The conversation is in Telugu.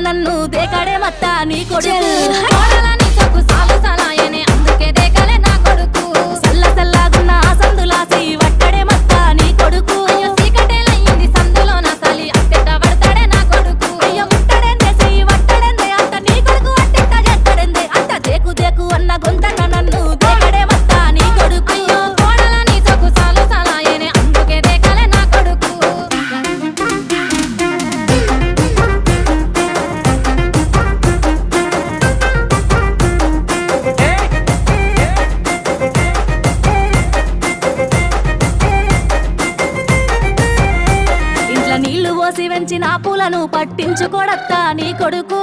నన్ను దేకడే మత్త నీ కొడుకు కోడలని సొక్కు సాలు సలాయనే అందుకే దేకలే నా కొడుకు సల్ల సల్లాగున్న ఆ సందులాసి వట్టడే మత్త నీ కొడుకు అయ్యో సీకటేలయ్యింది సందులో నా సలి అట్టెట్ట పడతాడే నా కొడుకు అయ్యో ముట్టడెందే చెయ్యి వట్టడెందే అంత నీ కొడుకు అట్టెట్ట చేస్తాడెందే అంత దేకు దేకు అన్న గొంతన్న నన్ను దేకడే మత్త నీ కొడుకు అయ్యో కోడలని సొక్కు సాలు సలాయనే అందుకే దేకలే నా కొడుకు ఇంట్లో నీళ్లు పోసి వెంచిన పూలను పట్టించుకోడత్తా నీ కొడుకు